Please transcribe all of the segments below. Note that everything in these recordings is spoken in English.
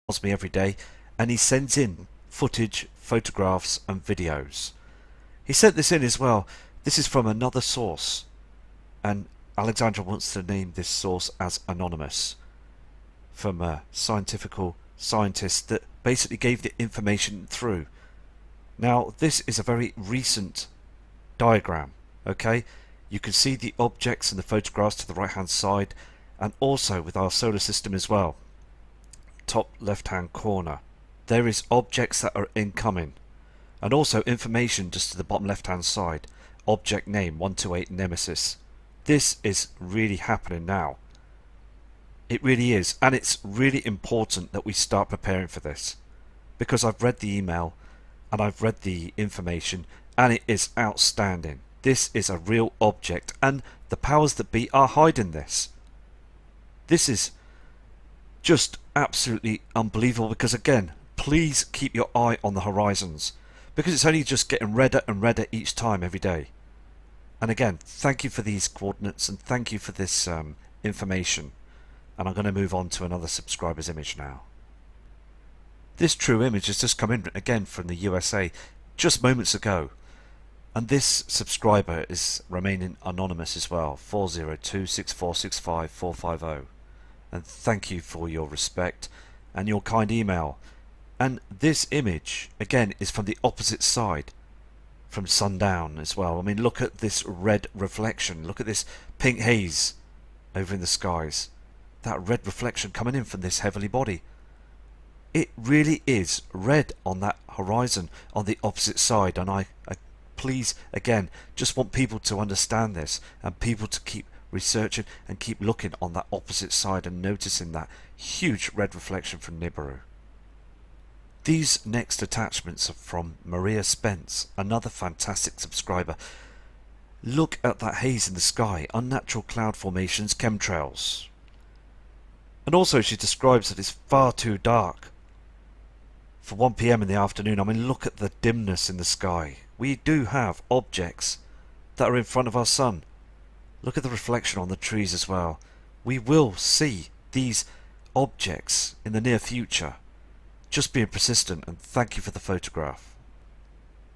me every day, and he sends in footage, photographs and videos. He sent this in as well. This is from another source, and Alexandra wants to name this source as anonymous, from a scientist that basically gave the information through. Now this is a very recent diagram, okay? You can see the objects and the photographs to the right hand side, and also with our solar system as well. Top left hand corner, there is objects that are incoming, and also information just to the bottom left hand side. Object name 128 Nemesis. This is really happening now. It really is, and it's really important that we start preparing for this, because I've read the email and I've read the information, and it is outstanding. This is a real object, and the powers that be are hiding this. This is just absolutely unbelievable, because again, please keep your eye on the horizons, because it's only just getting redder and redder each time every day. And again, thank you for these coordinates, and thank you for this information. And I'm going to move on to another subscriber's image now. This true image has just come in again from the USA just moments ago, and this subscriber is remaining anonymous as well, 40264654550. And thank you for your respect and your kind email. And this image again is from the opposite side, from sundown as well. I mean, look at this red reflection, look at this pink haze over in the skies, that red reflection coming in from this heavenly body. It really is red on that horizon on the opposite side, and I please again just want people to understand this, and people to keep researching and keep looking on that opposite side and noticing that huge red reflection from Nibiru. These next attachments are from Maria Spence, another fantastic subscriber. Look at that haze in the sky, unnatural cloud formations, chemtrails. And also she describes that it's far too dark for 1 PM in the afternoon. I mean, look at the dimness in the sky. We do have objects that are in front of our sun. Look at the reflection on the trees as well. We will see these objects in the near future. Just being persistent, and thank you for the photograph.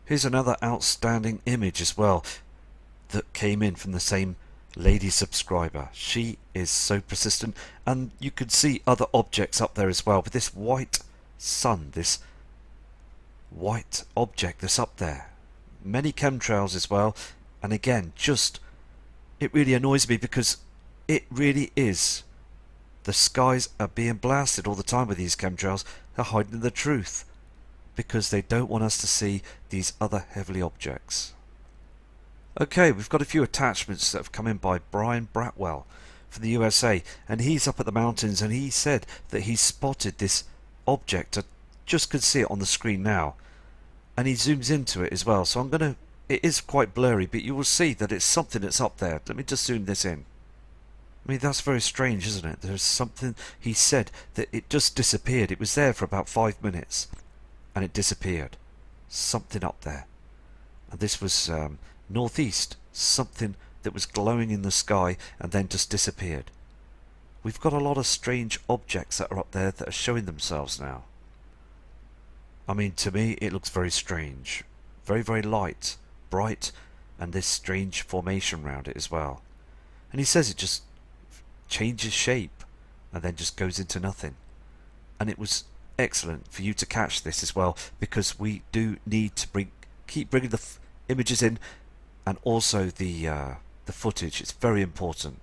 Here's another outstanding image as well that came in from the same lady subscriber. She is so persistent, and you could see other objects up there as well, but this white sun, this white object that's up there, many chemtrails as well. And again, just it really annoys me, because it really is, the skies are being blasted all the time with these chemtrails. They're hiding the truth because they don't want us to see these other heavenly objects. Okay, we've got a few attachments that have come in by Brian Bratwell from the USA, and he's up at the mountains, and he said that he spotted this object. I just could see it on the screen now, and he zooms into it as well, so I'm gonna, it is quite blurry, but you will see that it's something that's up there. Let me just zoom this in. I mean, that's very strange, isn't it? There's something, he said that it just disappeared. It was there for about 5 minutes and it disappeared. Something up there, and this was northeast, something that was glowing in the sky and then just disappeared. We've got a lot of strange objects that are up there that are showing themselves now. I mean, to me it looks very strange, very, very light, bright, and this strange formation around it as well. And he says it just changes shape and then just goes into nothing. And it was excellent for you to catch this as well, because we do need to keep bringing the images in, and also the footage. It's very important.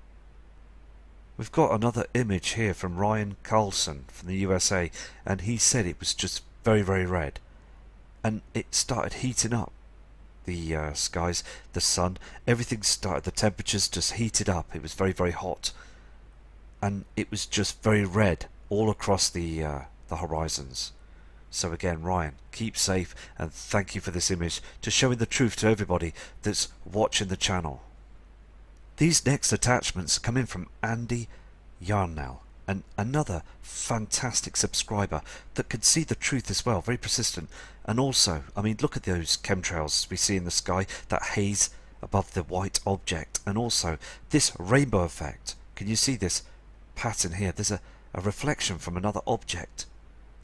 We've got another image here from Ryan Carlson from the USA, and he said it was just very, very red, and it started heating up the skies, the sun, everything started, the temperatures just heated up. It was very, very hot, and it was just very red all across the horizons. So again, Ryan, keep safe, and thank you for this image, to showing the truth to everybody that's watching the channel. These next attachments come in from Andy Yarnell, and another fantastic subscriber that could see the truth as well, very persistent. And also, I mean, look at those chemtrails we see in the sky, that haze above the white object, and also this rainbow effect. Can you see this pattern here? There's a reflection from another object.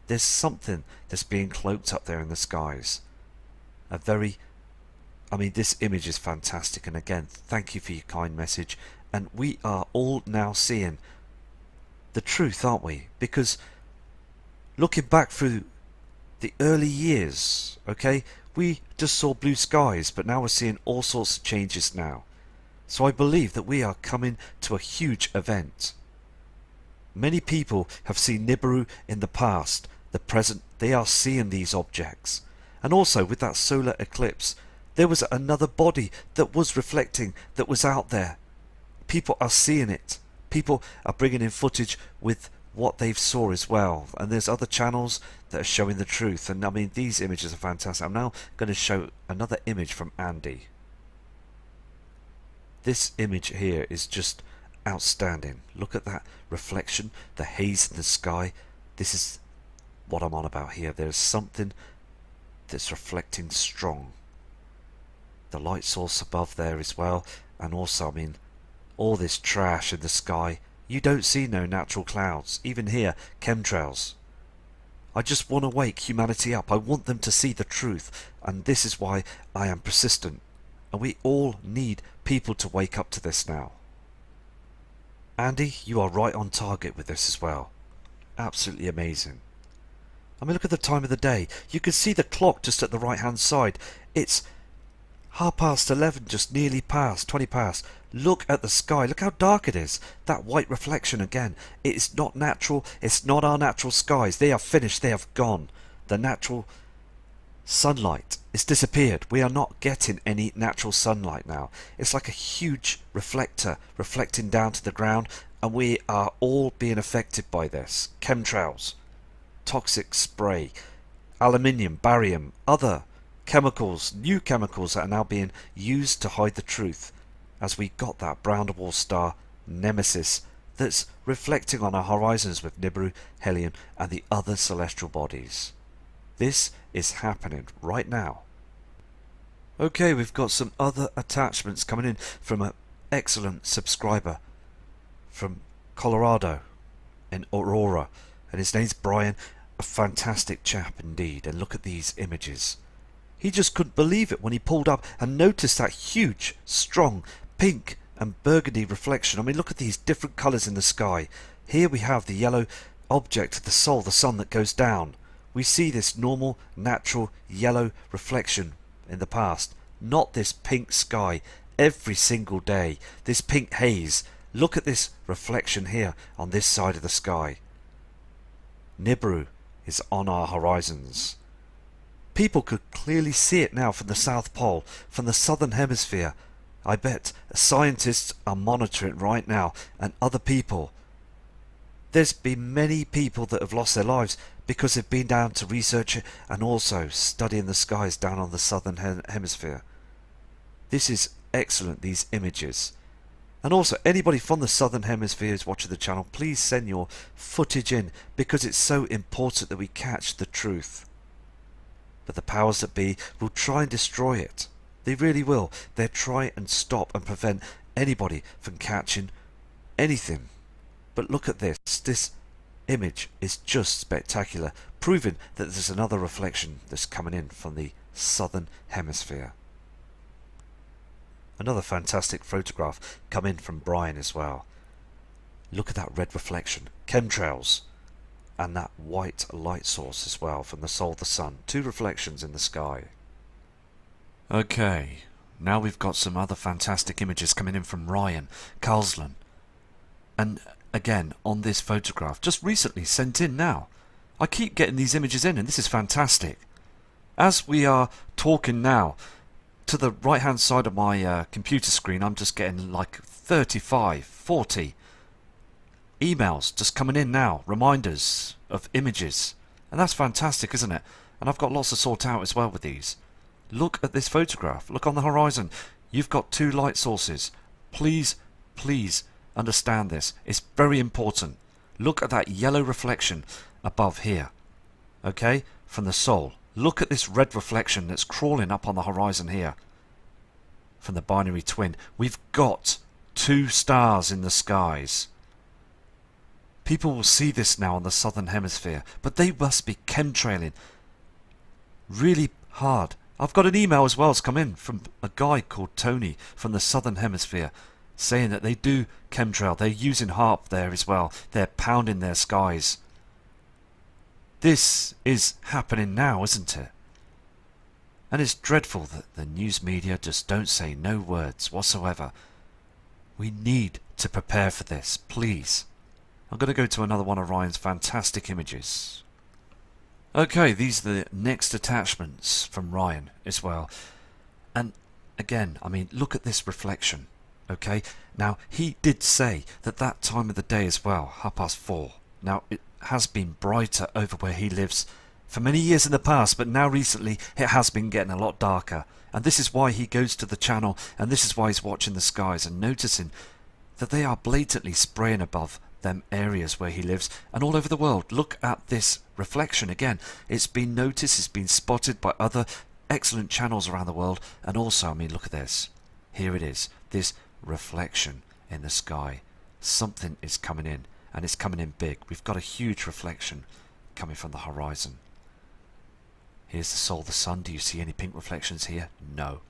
There's something that's being cloaked up there in the skies. I mean, this image is fantastic, and again, thank you for your kind message. And we are all now seeing the truth, aren't we? Because looking back through the early years, okay, we just saw blue skies, but now we're seeing all sorts of changes now. So I believe that we are coming to a huge event. Many people have seen Nibiru in the past, the present, they are seeing these objects. And also with that solar eclipse, there was another body that was reflecting, that was out there. People are seeing it. People are bringing in footage with what they've saw as well. And there's other channels that are showing the truth. And I mean, these images are fantastic. I'm now going to show another image from Andy. This image here is just outstanding. Look at that reflection, the haze in the sky. This is what I'm on about here. There's something that's reflecting strong. The light source above there as well, and also, I mean, all this trash in the sky. You don't see no natural clouds. Even here, chemtrails. I just want to wake humanity up. I want them to see the truth, and this is why I am persistent. And we all need people to wake up to this now. Andy, you are right on target with this as well. Absolutely amazing. I mean, look at the time of the day. You can see the clock just at the right hand side. It's 11:30, just nearly past, 20 past. Look at the sky. Look how dark it is. That white reflection again. It is not natural. It's not our natural skies. They are finished. They have gone. The natural sunlight is disappeared. We are not getting any natural sunlight now. It's like a huge reflector reflecting down to the ground, and we are all being affected by this. Chemtrails, toxic spray, aluminium, barium, other chemicals, new chemicals that are now being used to hide the truth, as we got that brown dwarf star nemesis that's reflecting on our horizons with Nibiru, Helion and the other celestial bodies. This is happening right now. Okay, we've got some other attachments coming in from an excellent subscriber from Colorado in Aurora, and his name's Brian, a fantastic chap indeed. And look at these images. He just couldn't believe it when he pulled up and noticed that huge, strong pink and burgundy reflection. I mean, look at these different colours in the sky. Here we have the yellow object, the Sol, the sun that goes down. We see this normal, natural, yellow reflection in the past. Not this pink sky every single day. This pink haze. Look at this reflection here on this side of the sky. Nibiru is on our horizons. People could clearly see it now from the South Pole, from the Southern Hemisphere. I bet scientists are monitoring right now, and other people. There's been many people that have lost their lives because they've been down to research it and also studying the skies down on the Southern Hemisphere. This is excellent, these images. And also, anybody from the Southern Hemisphere who's watching the channel, please send your footage in, because it's so important that we catch the truth. But the powers that be will try and destroy it. They really will. They'll try and stop and prevent anybody from catching anything. But look at this. This image is just spectacular, proving that there's another reflection that's coming in from the Southern Hemisphere. Another fantastic photograph come in from Brian as well. Look at that red reflection. Chemtrails. And that white light source as well from the Sol, the sun. Two reflections in the sky. Okay, now we've got some other fantastic images coming in from Ryan Carlsland. And again, on this photograph, just recently sent in now. I keep getting these images in, and this is fantastic. As we are talking now, to the right hand side of my computer screen, I'm just getting like 35, 40 emails just coming in now, reminders of images, and that's fantastic, isn't it? And I've got lots to sort out as well with these. Look at this photograph. Look on the horizon. You've got two light sources. Please, please understand this. It's very important. Look at that yellow reflection above here, okay, from the Sol. Look at this red reflection that's crawling up on the horizon here from the binary twin. We've got two stars in the skies. People will see this now on the southern hemisphere, but they must be chemtrailing really hard. I've got an email as well that's come in from a guy called Tony from the southern hemisphere saying that they do chemtrail. They're using HARP there as well. They're pounding their skies. This is happening now, isn't it? And it's dreadful that the news media just don't say no words whatsoever. We need to prepare for this, please. I'm going to go to another one of Ryan's fantastic images. Okay, these are the next attachments from Ryan as well. And again, I mean, look at this reflection. Okay, now he did say that that time of the day as well, 4:30. Now it has been brighter over where he lives for many years in the past, but now recently it has been getting a lot darker. And this is why he goes to the channel, and this is why he's watching the skies and noticing that they are blatantly spraying above them areas where he lives and all over the world. Look at this reflection again. It's been noticed, it's been spotted by other excellent channels around the world, and also, I mean, look at this. Here it is, this reflection in the sky. Something is coming in, and it's coming in big. We've got a huge reflection coming from the horizon. Here's the soul, the sun. Do you see any pink reflections here? No.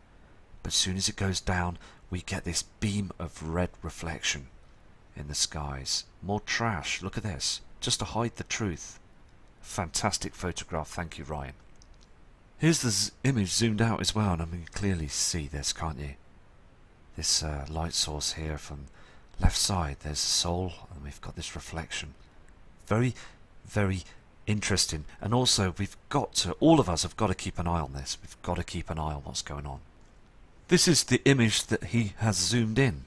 But as soon as it goes down, we get this beam of red reflection in the skies. More trash. Look at this. Just to hide the truth. Fantastic photograph. Thank you, Ryan. Here's the image zoomed out as well, and I mean, you clearly see this, can't you? This light source here from left side. There's the soul, and we've got this reflection. Very, very interesting. And also, we've got to, all of us have got to keep an eye on this. We've got to keep an eye on what's going on. This is the image that he has zoomed in.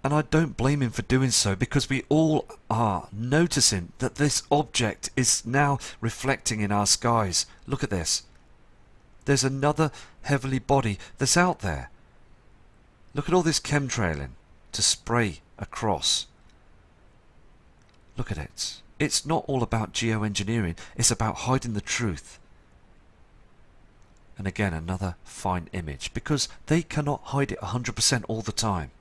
And I don't blame him for doing so, because we all are noticing that this object is now reflecting in our skies. Look at this. There's another heavenly body that's out there. Look at all this chemtrailing to spray across. Look at it. It's not all about geoengineering. It's about hiding the truth. And again, another fine image, because they cannot hide it 100% all the time.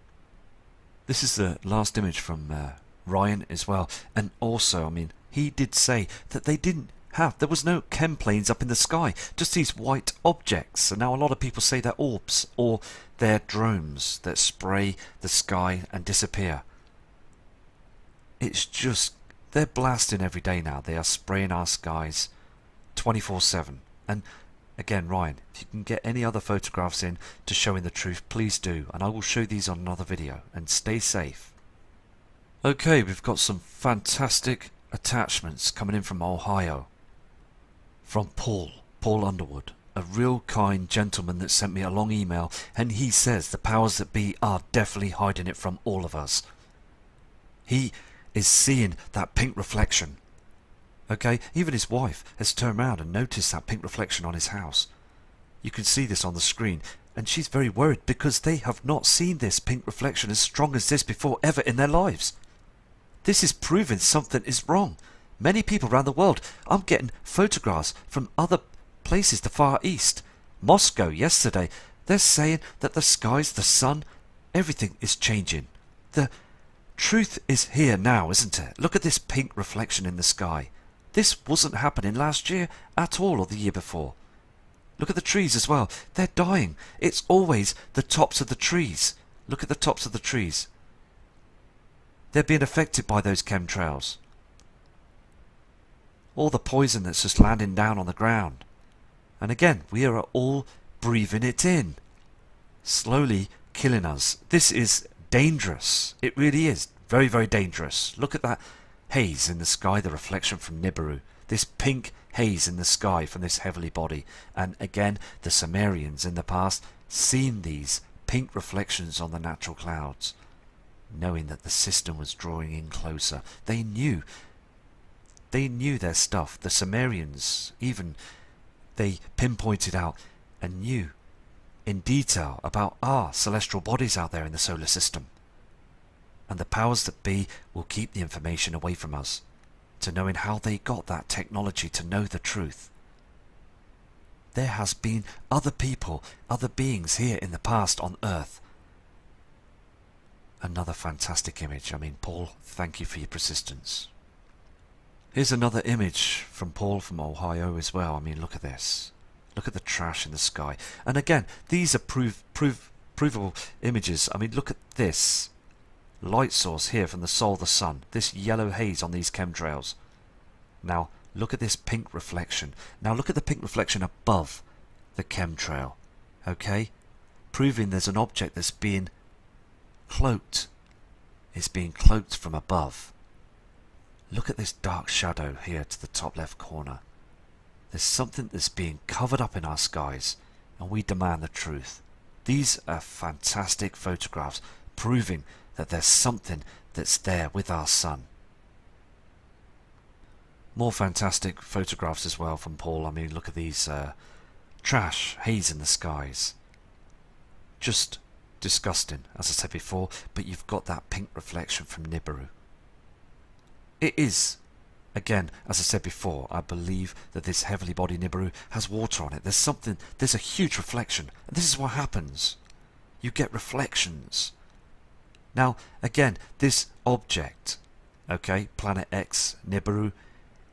This is the last image from Ryan as well. And also, I mean, he did say that they didn't have, there was no chem planes up in the sky, just these white objects. And now a lot of people say they're orbs, or they're drones that spray the sky and disappear. It's just, they're blasting every day now. They are spraying our skies 24/7. And again, Ryan, if you can get any other photographs in to showing the truth, please do, and I will show these on another video. And stay safe. Okay, we've got some fantastic attachments coming in from Ohio, from Paul Underwood, a real kind gentleman that sent me a long email, and he says the powers that be are definitely hiding it from all of us. He is seeing that pink reflection. Okay, even his wife has turned around and noticed that pink reflection on his house. You can see this on the screen, and she's very worried because they have not seen this pink reflection as strong as this before ever in their lives. This is proving something is wrong. Many people around the world, I'm getting photographs from other places, the Far East, Moscow yesterday. They're saying that the skies, the sun, everything is changing. The truth is here now, isn't it? Look at this pink reflection in the sky. This wasn't happening last year at all, or the year before. Look at the trees as well. They're dying. It's always the tops of the trees. Look at the tops of the trees. They're being affected by those chemtrails. All the poison that's just landing down on the ground. And again, we are all breathing it in. Slowly killing us. This is dangerous. It really is. Very, very dangerous. Look at that haze in the sky, the reflection from Nibiru. This pink haze in the sky from this heavenly body. And again, the Sumerians in the past seen these pink reflections on the natural clouds, knowing that the system was drawing in closer. They knew their stuff. The Sumerians, even, they pinpointed out and knew in detail about our celestial bodies out there in the solar system. And the powers that be will keep the information away from us, to knowing how they got that technology to know the truth. There has been other people, other beings here in the past on Earth. Another fantastic image. I mean, Paul, thank you for your persistence. Here's another image from Paul from Ohio as well. I mean, look at this. Look at the trash in the sky. And again, these are provable images. I mean, look at this light source here from the soul of the sun. This yellow haze on these chemtrails. Now, look at this pink reflection. Now, look at the pink reflection above the chemtrail. Okay? Proving there's an object that's being cloaked. It's being cloaked from above. Look at this dark shadow here to the top left corner. There's something that's being covered up in our skies, and we demand the truth. These are fantastic photographs proving that there's something that's there with our sun. More fantastic photographs as well from Paul. I mean, look at these trash, haze in the skies. Just disgusting, as I said before, but you've got that pink reflection from Nibiru. It is, again, as I said before, I believe that this heavily bodied Nibiru has water on it. There's a huge reflection. And this is what happens. You get reflections. Now, again, this object, okay, Planet X, Nibiru,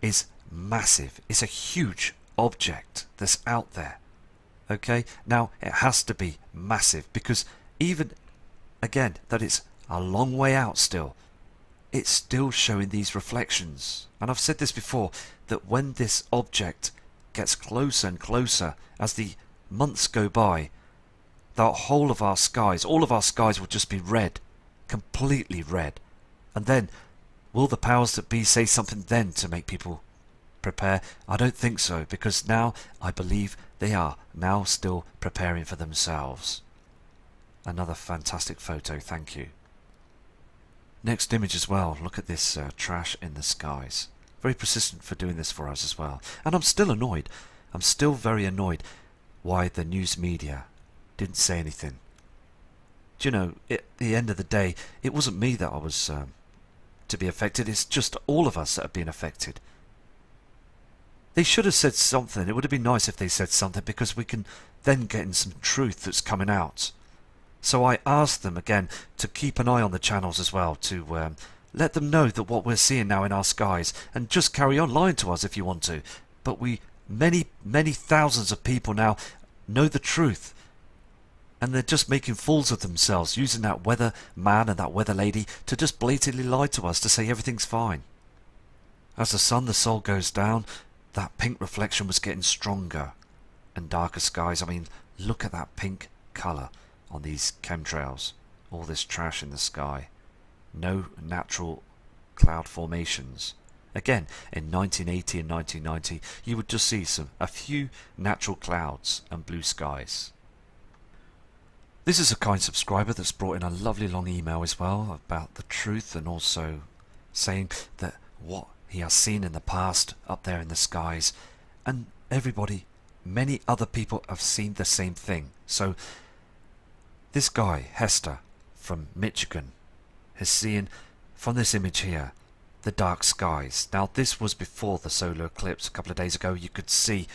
is massive. It's a huge object that's out there. Okay, now it has to be massive because even, again, that it's a long way out still, it's still showing these reflections. And I've said this before, that when this object gets closer and closer as the months go by, the whole of our skies, all of our skies will just be red, completely red. And then, will the powers that be say something then to make people prepare? I don't think so, because now I believe they are now still preparing for themselves. Another fantastic photo, thank you. Next image as well, look at this trash in the skies. Very persistent for doing this for us as well. And I'm still annoyed. I'm still very annoyed why the news media didn't say anything. Do you know, at the end of the day, it wasn't me that I was to be affected. It's just all of us that have been affected. They should have said something. It would have been nice if they said something, because we can then get in some truth that's coming out. So I asked them again to keep an eye on the channels as well, to let them know that what we're seeing now in our skies, and just carry on lying to us if you want to. But many thousands of people now know the truth, and they're just making fools of themselves, using that weather man and that weather lady to just blatantly lie to us, to say everything's fine. As the sun, the soul goes down, that pink reflection was getting stronger and darker skies. I mean, look at that pink colour on these chemtrails, all this trash in the sky. No natural cloud formations. Again, in 1980 and 1990, you would just see a few natural clouds and blue skies. This is a kind subscriber that's brought in a lovely long email as well about the truth, and also saying that what he has seen in the past up there in the skies, and everybody, many other people have seen the same thing. So this guy, Hester, from Michigan, has seen, from this image here, the dark skies. Now this was before the solar eclipse a couple of days ago. You could see,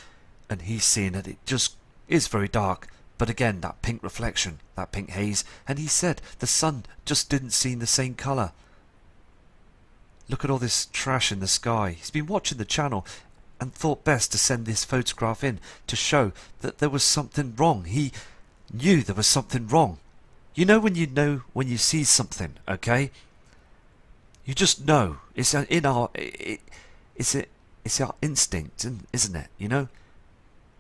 and he's seeing that it just is very dark. But again, that pink reflection, that pink haze, and he said the sun just didn't seem the same colour. Look at all this trash in the sky. He's been watching the channel and thought best to send this photograph in to show that there was something wrong. He knew there was something wrong. You know when you see something, okay? You just know. It's in our it's our instinct, isn't it? You know,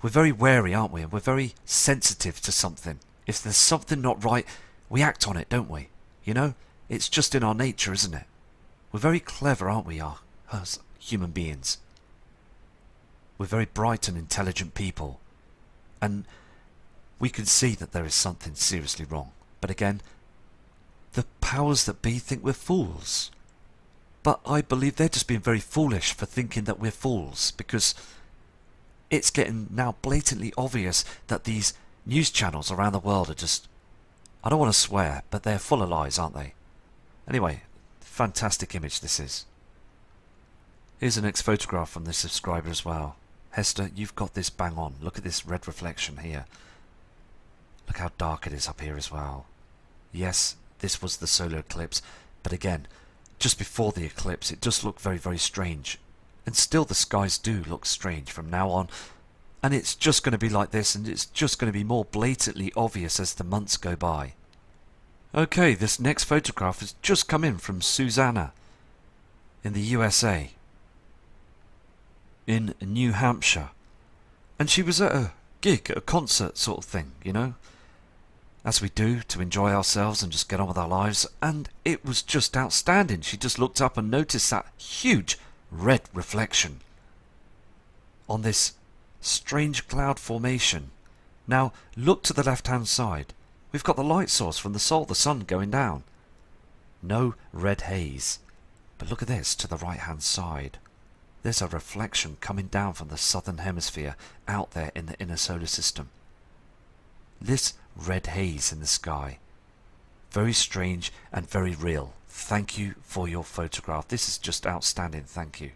we're very wary, aren't we? And we're very sensitive to something. If there's something not right, we act on it, don't we? You know, it's just in our nature, isn't it? We're very clever, aren't we, us human beings? We're very bright and intelligent people, and we can see that there is something seriously wrong. But again, the powers that be think we're fools. But I believe they're just being very foolish for thinking that we're fools, because it's getting now blatantly obvious that these news channels around the world are just, I don't want to swear, but they're full of lies, aren't they? Anyway, fantastic image this is. Here's the next photograph from this subscriber as well. Hester, you've got this bang on. Look at this red reflection here. Look how dark it is up here as well. Yes, this was the solar eclipse. But again, just before the eclipse, it just looked very, very strange. And still the skies do look strange from now on. And it's just going to be like this, and it's just going to be more blatantly obvious as the months go by. Okay, this next photograph has just come in from Susanna in the USA, in New Hampshire. And she was at a gig, a concert sort of thing, you know, as we do to enjoy ourselves and just get on with our lives. And it was just outstanding. She just looked up and noticed that huge red reflection on this strange cloud formation. Now look to the left hand side. We've got the light source from the sun going down. No red haze. But look at this to the right hand side. There's a reflection coming down from the southern hemisphere out there in the inner solar system. This red haze in the sky. Very strange and very real. Thank you for your photograph. This is just outstanding. Thank you.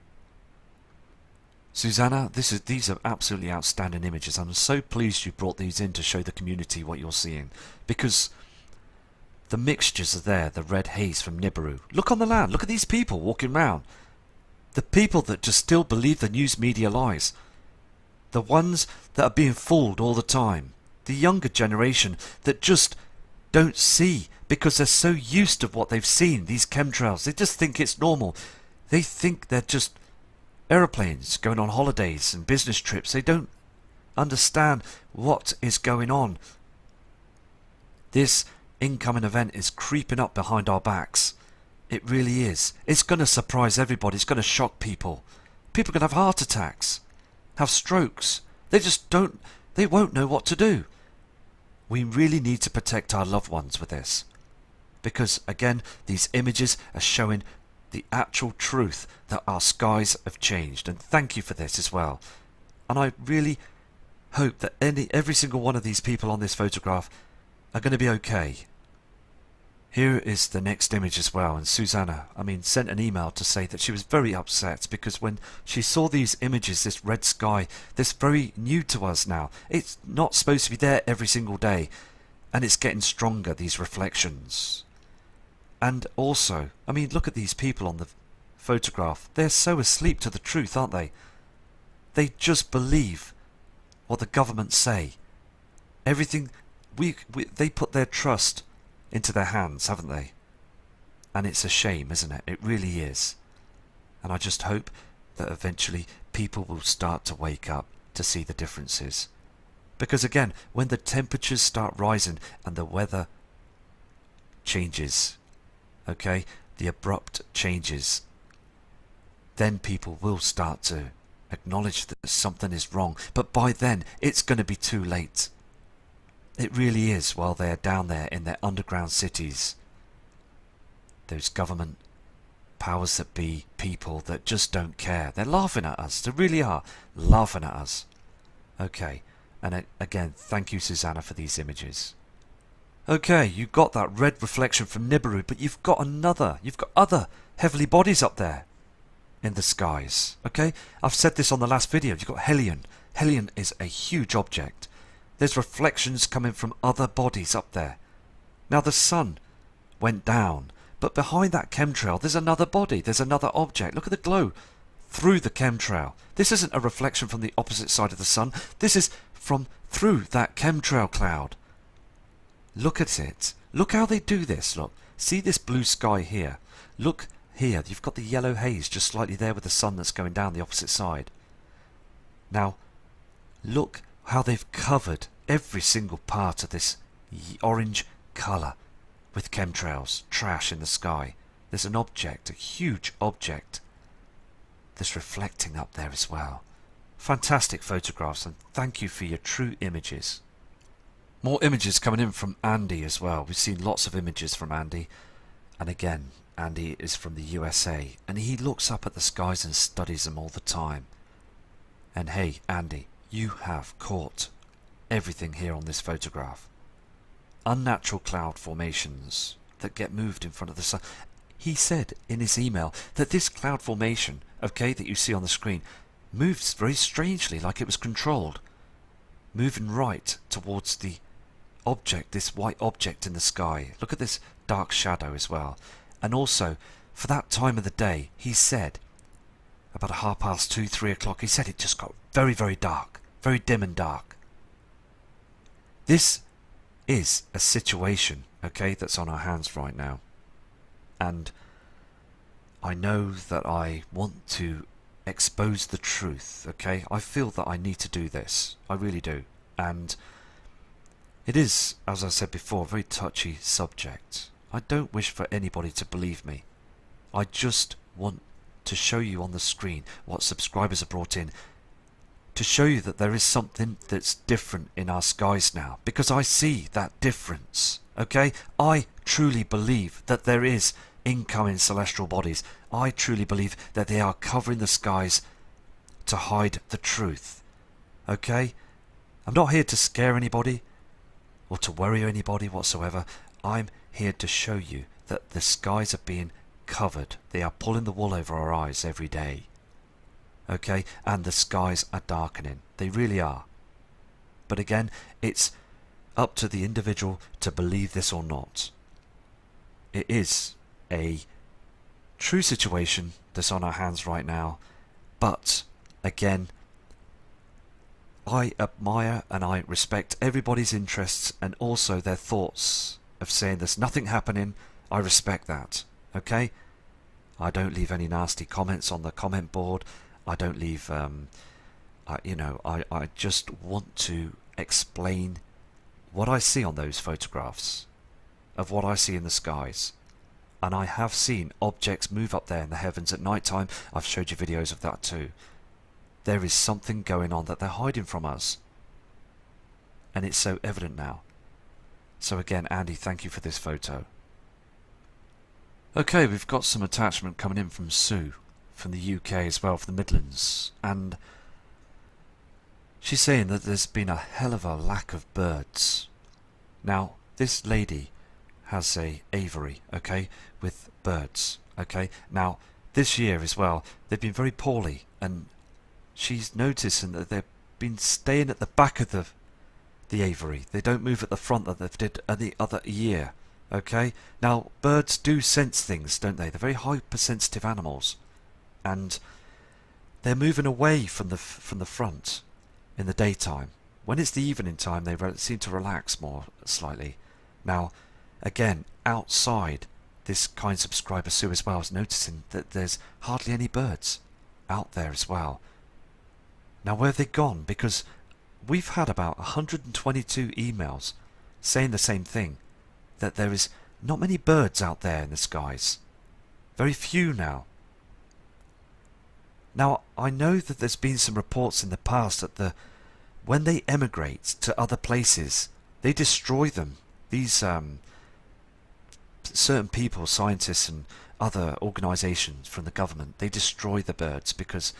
Susanna, these are absolutely outstanding images. I'm so pleased you brought these in to show the community what you're seeing, because the mixtures are there, the red haze from Nibiru. Look on the land, look at these people walking around. The people that just still believe the news media lies. The ones that are being fooled all the time. The younger generation that just don't see because they're so used to what they've seen, these chemtrails. They just think it's normal. They think they're just aeroplanes going on holidays and business trips. They don't understand what is going on. This incoming event is creeping up behind our backs. It really is. It's going to surprise everybody. It's going to shock people. People are going to have heart attacks, have strokes. They won't know what to do. We really need to protect our loved ones with this. Because again, these images are showing the actual truth that our skies have changed. And thank you for this as well. And I really hope that every single one of these people on this photograph are going to be okay. Here is the next image as well, and Susanna, sent an email to say that she was very upset because when she saw these images, this red sky, this very new to us now, it's not supposed to be there every single day, and it's getting stronger, these reflections. And also, look at these people on the photograph. They're so asleep to the truth, aren't they? They just believe what the government say. Everything, they put their trust into their hands, haven't they? And it's a shame, isn't it? It really is. And I just hope that eventually people will start to wake up to see the differences. Because again, when the temperatures start rising and the weather changes, okay, the abrupt changes, then people will start to acknowledge that something is wrong. But by then, it's going to be too late. It really is, while they're down there in their underground cities. Those government powers that be people that just don't care. They're laughing at us. They really are laughing at us. Okay, and again, thank you, Susanna, for these images. Okay, you've got that red reflection from Nibiru, but you've got other heavenly bodies up there in the skies. Okay, I've said this on the last video. You've got Helion. Helion is a huge object. There's reflections coming from other bodies up there. Now the sun went down, but behind that chemtrail there's another body, there's another object. Look at the glow through the chemtrail. This isn't a reflection from the opposite side of the sun. This is from through that chemtrail cloud. Look at it. Look how they do this. Look. See this blue sky here. Look here. You've got the yellow haze just slightly there with the sun that's going down the opposite side. Now look how they've covered every single part of this orange colour with chemtrails, trash in the sky. There's an object, a huge object, that's reflecting up there as well. Fantastic photographs, and thank you for your true images. More images coming in from Andy as well. We've seen lots of images from Andy, and again, Andy is from the USA, and he looks up at the skies and studies them all the time. And hey, Andy, you have caught everything here on this photograph. Unnatural cloud formations that get moved in front of the sun. He said in his email that this cloud formation, okay, that you see on the screen, moves very strangely, like it was controlled, moving right towards the object, this white object in the sky. Look at this dark shadow as well. And also, for that time of the day, he said, about 2:30, 3 o'clock, he said it just got very, very dark, very dim and dark. This is a situation, okay, that's on our hands right now. And I know that I want to expose the truth, okay? I feel that I need to do this. I really do. And it is, as I said before, a very touchy subject. I don't wish for anybody to believe me. I just want to show you on the screen what subscribers have brought in, to show you that there is something that's different in our skies now, because I see that difference, okay? I truly believe that there is incoming celestial bodies. I truly believe that they are covering the skies to hide the truth, okay? I'm not here to scare anybody or to worry anybody whatsoever. I'm here to show you that the skies are being covered. They are pulling the wool over our eyes every day, okay? And the skies are darkening. They really are. But again, it's up to the individual to believe this or not. It is a true situation that's on our hands right now, but again, I admire and I respect everybody's interests and also their thoughts of saying there's nothing happening. I respect that, okay? I don't leave any nasty comments on the comment board. I don't leave, I just want to explain what I see on those photographs of what I see in the skies. And I have seen objects move up there in the heavens at night time. I've showed you videos of that too. There is something going on that they're hiding from us. And it's so evident now. So again, Andy, thank you for this photo. Okay, we've got some attachment coming in from Sue, from the UK as well, from the Midlands. And she's saying that there's been a hell of a lack of birds. Now, this lady has a aviary, okay, with birds, okay. Now, this year as well, they've been very poorly, and she's noticing that they've been staying at the back of the aviary. They don't move at the front that they did any other year, okay. Now, birds do sense things, don't they? They're very hypersensitive animals, and they're moving away from the front in the daytime. When it's the evening time, they seem to relax more slightly. Now, again, outside, this kind subscriber Sue as well is noticing that there's hardly any birds out there as well. Now, where have they gone? Because we've had about 122 emails saying the same thing, that there is not many birds out there in the skies. Very few now. Now, I know that there's been some reports in the past that when they emigrate to other places, they destroy them. These certain people, scientists and other organisations from the government, they destroy the birds because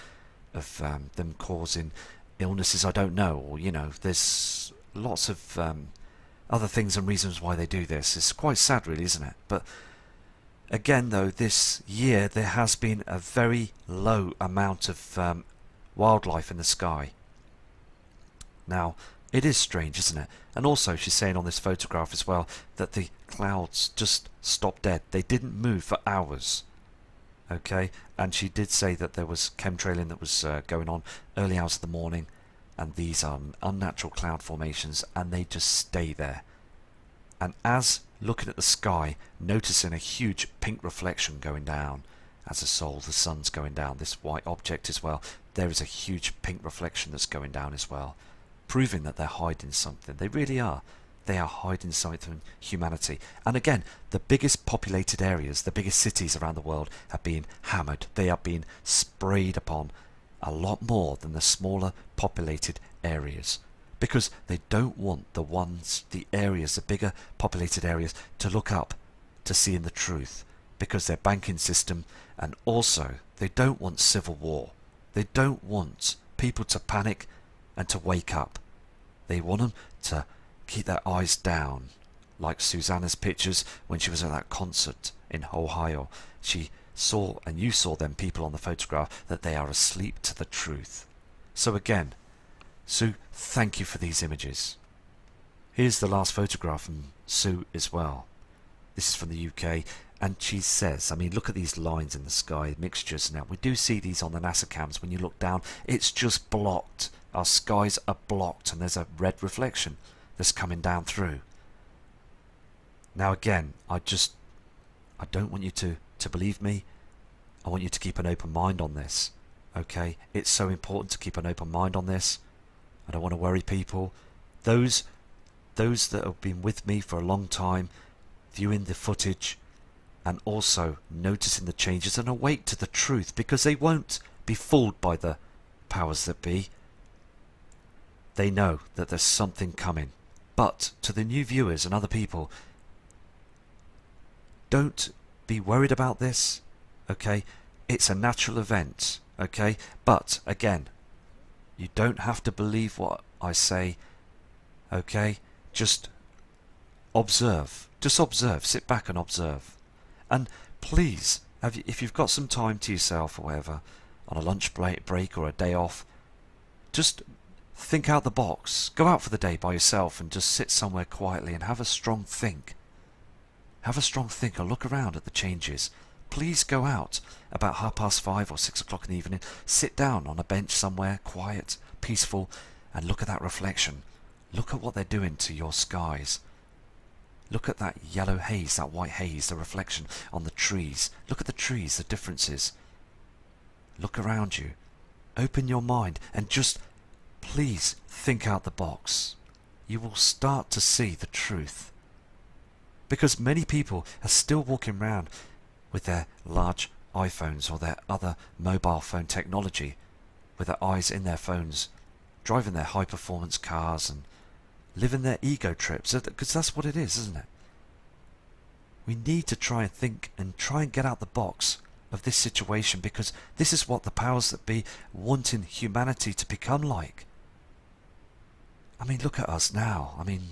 of them causing illnesses, I don't know, or there's lots of other things and reasons why they do this. It's quite sad really, isn't it? But again though, this year there has been a very low amount of wildlife in the sky. Now, it is strange, isn't it? And also she's saying on this photograph as well that the clouds just stopped dead. They didn't move for hours. Okay, and she did say that there was chemtrailing that was going on early hours of the morning, and these are unnatural cloud formations, and they just stay there. And as looking at the sky, noticing a huge pink reflection going down as the sun's going down, this white object as well, there is a huge pink reflection that's going down as well, proving that they're hiding something. They really are. They are hiding something from humanity. And again, the biggest populated areas, the biggest cities around the world are being hammered. They are being sprayed upon a lot more than the smaller populated areas, because they don't want the areas, the bigger populated areas, to look up to seeing the truth, because their banking system, and also they don't want civil war. They don't want people to panic and to wake up. They want them to keep their eyes down, like Susanna's pictures when she was at that concert in Ohio. She saw, and you saw them people on the photograph, that they are asleep to the truth. So again, Sue, thank you for these images. Here's the last photograph from Sue as well. This is from the UK, and she says, I mean, look at these lines in the sky, mixtures. Now, we do see these on the NASA cams. When you look down, it's just blocked. Our skies are blocked, and there's a red reflection that's coming down through. Now, again, I don't want you to believe me. I want you to keep an open mind on this. Okay? It's so important to keep an open mind on this. I don't want to worry people. Those that have been with me for a long time, viewing the footage and also noticing the changes and awake to the truth, because they won't be fooled by the powers that be. They know that there's something coming. But to the new viewers and other people, don't be worried about this. Okay? It's a natural event. Okay? But again, you don't have to believe what I say. Okay? Just observe. Just observe. Sit back and observe. And please, if you've got some time to yourself or whatever, on a lunch break or a day off, just think out the box. Go out for the day by yourself and just sit somewhere quietly and have a strong think. Have a strong think or look around at the changes. Please go out about 5:30 or 6 o'clock in the evening. Sit down on a bench somewhere, quiet, peaceful, and look at that reflection. Look at what they're doing to your skies. Look at that yellow haze, that white haze, the reflection on the trees. Look at the trees, the differences. Look around you. Open your mind and just please think out the box. You will start to see the truth. Because many people are still walking around with their large iPhones or their other mobile phone technology, with their eyes in their phones, driving their high performance cars and living their ego trips, because that's what it is, isn't it? We need to try and think and try and get out the box of this situation, because this is what the powers that be wanting humanity to become like. I mean, look at us now. I mean,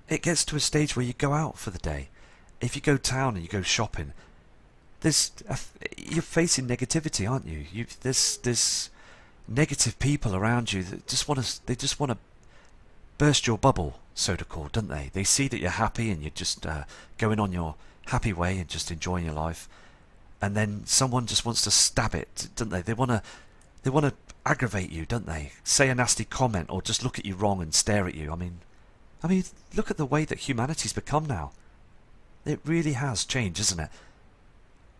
it gets to a stage where you go out for the day. If you go town and you go shopping, you're facing negativity, aren't you? There's negative people around you that just want to burst your bubble, so to call, don't they? They see that you're happy and you're just going on your happy way and just enjoying your life, and then someone just wants to stab it, don't they? They want to aggravate you, don't they? Say a nasty comment or just look at you wrong and stare at you. I mean, look at the way that humanity's become now. It really has changed, isn't it?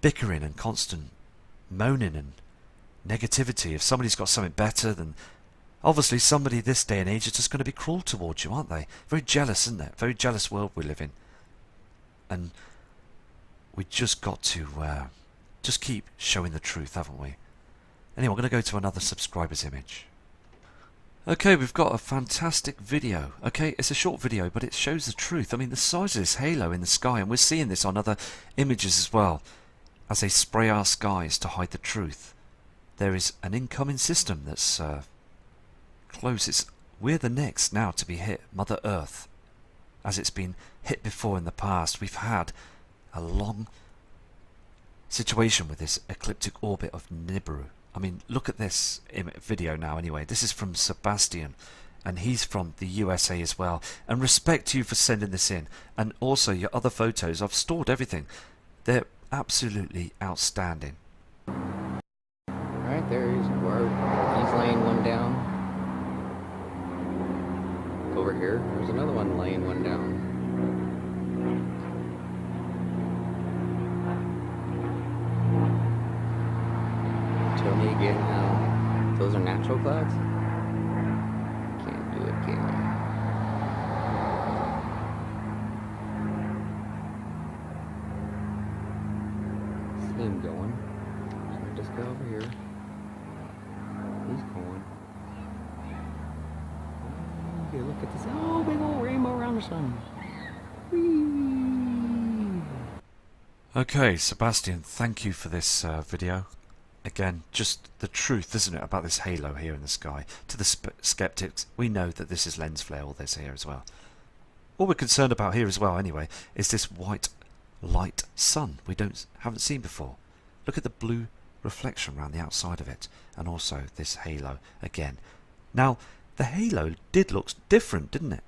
Bickering and constant moaning and negativity. If somebody's got something better, then obviously somebody this day and age is just going to be cruel towards you, aren't they? Very jealous, isn't it? Very jealous world we live in. And we just got to just keep showing the truth, haven't we? Anyway, I'm going to go to another subscriber's image. Okay, we've got a fantastic video. Okay, it's a short video, but it shows the truth. I mean, the size of this halo in the sky, and we're seeing this on other images as well, as they spray our skies to hide the truth. There is an incoming system that's close. We're the next now to be hit, Mother Earth. As it's been hit before in the past, we've had a long situation with this ecliptic orbit of Nibiru. I mean, look at this video now anyway. This is from Sebastian, and he's from the USA as well. And respect to you for sending this in. And also your other photos. I've stored everything. They're absolutely outstanding. Right there, he's laying one down. Over here, there's another one laying one down. Tell me again how those are natural clouds? Can't do it, can you? See him going. So just go over here. He's going. Okay, look at this. Oh, big old rainbow around the sun. Whee! Okay, Sebastian, thank you for this video. Again, just the truth, isn't it, about this halo here in the sky. To the skeptics, we know that this is lens flare, all this here as well. All we're concerned about here as well, anyway, is this white light sun we haven't seen before. Look at the blue reflection around the outside of it, and also this halo again. Now, the halo did look different, didn't it,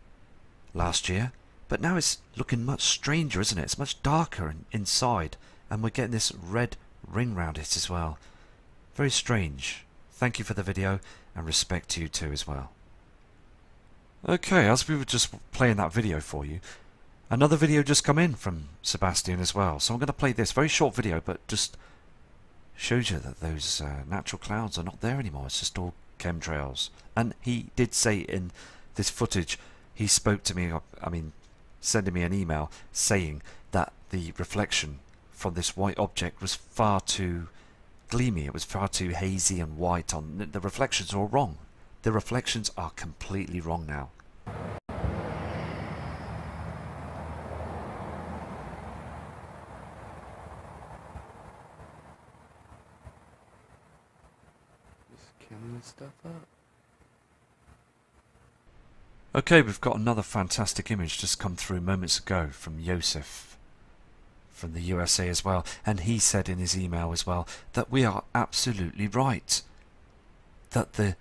last year? But now it's looking much stranger, isn't it? It's much darker inside, and we're getting this red ring round it as well. Very strange. Thank you for the video, and respect to you too as well. Okay, as we were just playing that video for you, another video just come in from Sebastian as well. So I'm going to play this very short video, but just shows you that those natural clouds are not there anymore. It's just all chemtrails. And he did say in this footage, he spoke to me, I mean, sending me an email saying that the reflection from this white object was far too gleamy. It was far too hazy and white. On the reflections are all wrong. The reflections are completely wrong now. Just counting this stuff up. Okay, we've got another fantastic image just come through moments ago from Joseph from the USA as well, and he said in his email as well that we are absolutely right, that the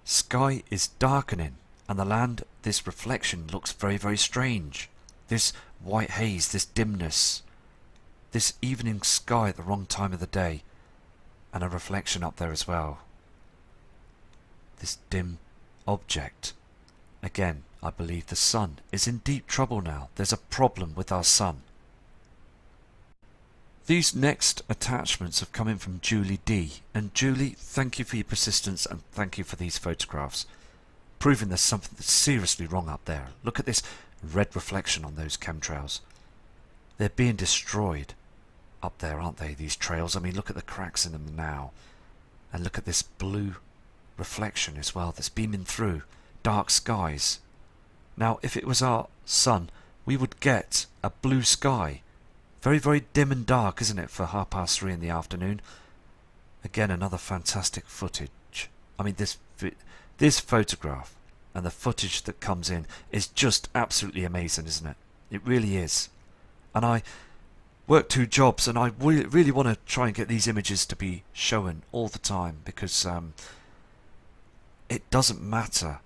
sky is darkening and the land, this reflection looks very, very strange. This white haze, this dimness, this evening sky at the wrong time of the day, and a reflection up there as well. This dim object. Again, I believe the sun is in deep trouble now. There's a problem with our sun. These next attachments have come in from Julie D. And Julie, thank you for your persistence and thank you for these photographs, proving there's something that's seriously wrong up there. Look at this red reflection on those chemtrails. They're being destroyed up there, aren't they, these trails? I mean, look at the cracks in them now. And look at this blue reflection as well that's beaming through dark skies. Now, if it was our sun, we would get a blue sky. Very, very dim and dark, isn't it, for 3:30 in the afternoon? Again, another fantastic footage. I mean, this photograph and the footage that comes in is just absolutely amazing, isn't it? It really is. And I work 2 jobs, and I really want to try and get these images to be shown all the time, because it doesn't matter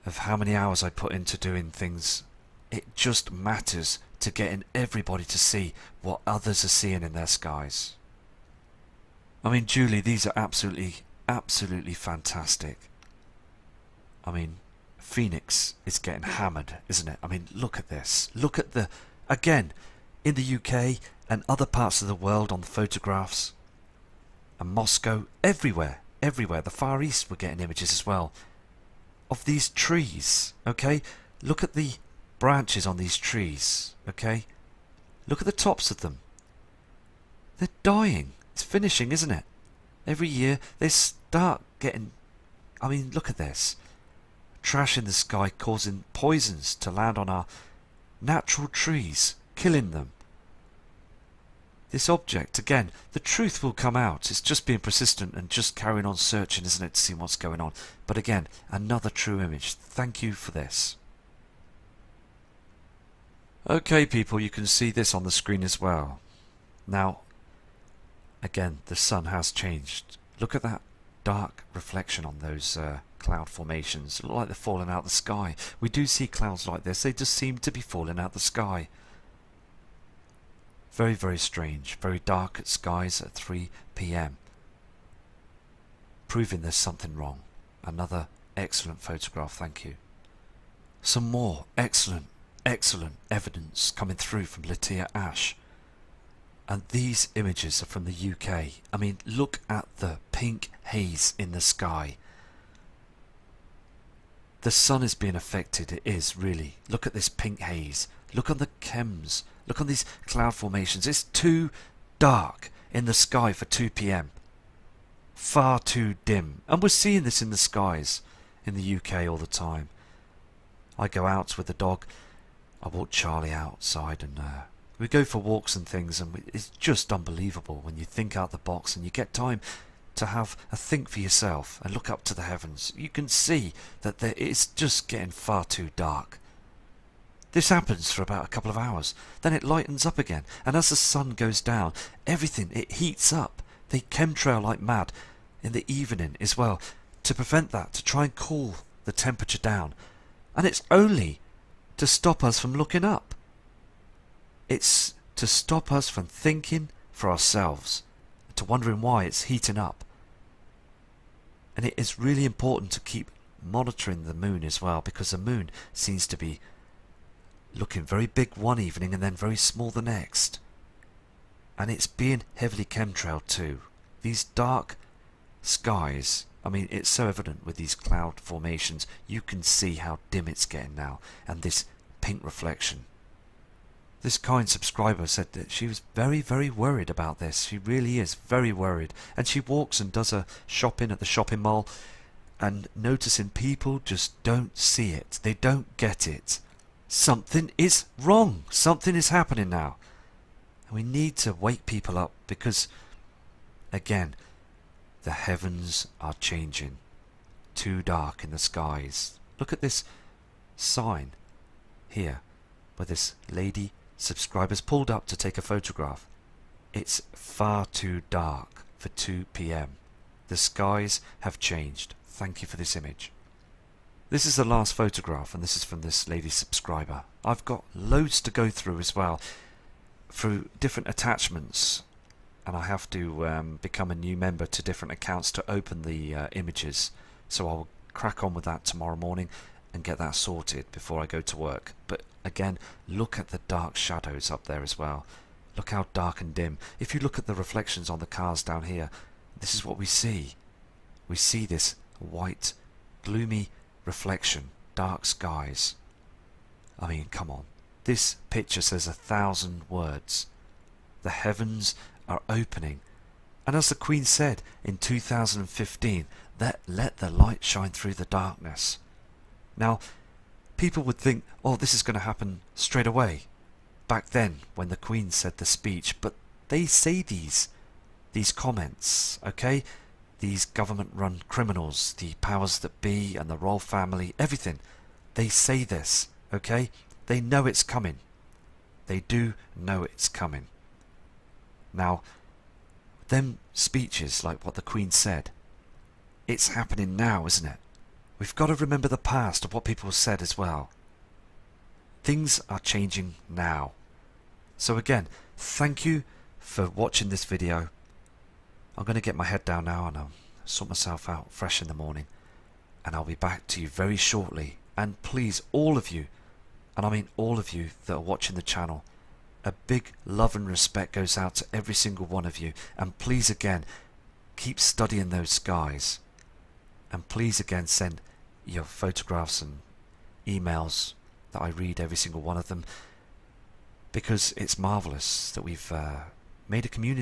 of how many hours I put into doing things. It just matters to getting everybody to see what others are seeing in their skies. I mean, Julie, these are absolutely fantastic. I mean, Phoenix is getting hammered, isn't it? I mean, look at this. Look at the, again, in the UK and other parts of the world on the photographs, and Moscow, everywhere, the Far East were getting images as well of these trees. Okay, look at the branches on these trees. Okay, look at the tops of them. They're dying. It's finishing, isn't it? Every year they start getting, I mean, look at this. Trash in the sky causing poisons to land on our natural trees, killing them. This object, again, the truth will come out. It's just being persistent and just carrying on searching, isn't it, to see what's going on. But again, another true image. Thank you for this. Okay, people, you can see this on the screen as well. Now, again, the sun has changed. Look at that dark reflection on those cloud formations. They look like they're falling out of the sky. We do see clouds like this. They just seem to be falling out of the sky. Very, very strange. Very dark skies at 3 PM. Proving there's something wrong. Another excellent photograph, thank you. Some more excellent evidence coming through from Latia Ash. And these images are from the UK. I mean, look at the pink haze in the sky. The sun is being affected, it is, really. Look at this pink haze. Look on the chems. Look on these cloud formations. It's too dark in the sky for 2 PM. Far too dim. And we're seeing this in the skies in the UK all the time. I go out with the dog. I walk Charlie outside and we go for walks and things, and it's just unbelievable when you think out the box and you get time to have a think for yourself and look up to the heavens. You can see that it's just getting far too dark. This happens for about a couple of hours, then it lightens up again, and as the sun goes down, everything, it heats up. They chemtrail like mad in the evening as well, to prevent that, to try and cool the temperature down, and it's only to stop us from looking up. It's to stop us from thinking for ourselves, to wondering why it's heating up. And it is really important to keep monitoring the moon as well, because the moon seems to be looking very big one evening and then very small the next. And it's being heavily chemtrailed too. These dark skies, I mean, it's so evident with these cloud formations. You can see how dim it's getting now, and this pink reflection. This kind subscriber said that she was very, very worried about this. She really is very worried. And she walks and does her shopping at the shopping mall, and noticing people just don't see it. They don't get it. Something is wrong. Something is happening now. And we need to wake people up, because, again, the heavens are changing. Too dark in the skies. Look at this sign here, where this lady subscriber's pulled up to take a photograph. It's far too dark for 2 p.m. The skies have changed. Thank you for this image. This is the last photograph, and this is from this lady subscriber. I've got loads to go through as well, through different attachments, and I have to become a new member to different accounts to open the images. So I'll crack on with that tomorrow morning and get that sorted before I go to work. But again, look at the dark shadows up there as well. Look how dark and dim. If you look at the reflections on the cars down here, this is what we see. We see this white, gloomy reflection, dark skies. I mean, come on. This picture says 1,000 words. The heavens are opening. And as the Queen said in 2015, let the light shine through the darkness. Now, people would think, oh, this is going to happen straight away, back then when the Queen said the speech, but they say these comments, okay? These government-run criminals, the powers that be and the royal family, everything, they say this, okay? They know it's coming. They do know it's coming. Now, them speeches like what the Queen said, it's happening now, isn't it? We've got to remember the past of what people said as well. Things are changing now. So again, thank you for watching this video. I'm going to get my head down now and I'll sort myself out fresh in the morning. And I'll be back to you very shortly. And please, all of you, and I mean all of you that are watching the channel, a big love and respect goes out to every single one of you. And please again, keep studying those skies. And please again, send your photographs and emails that I read every single one of them, because it's marvelous that we've made a community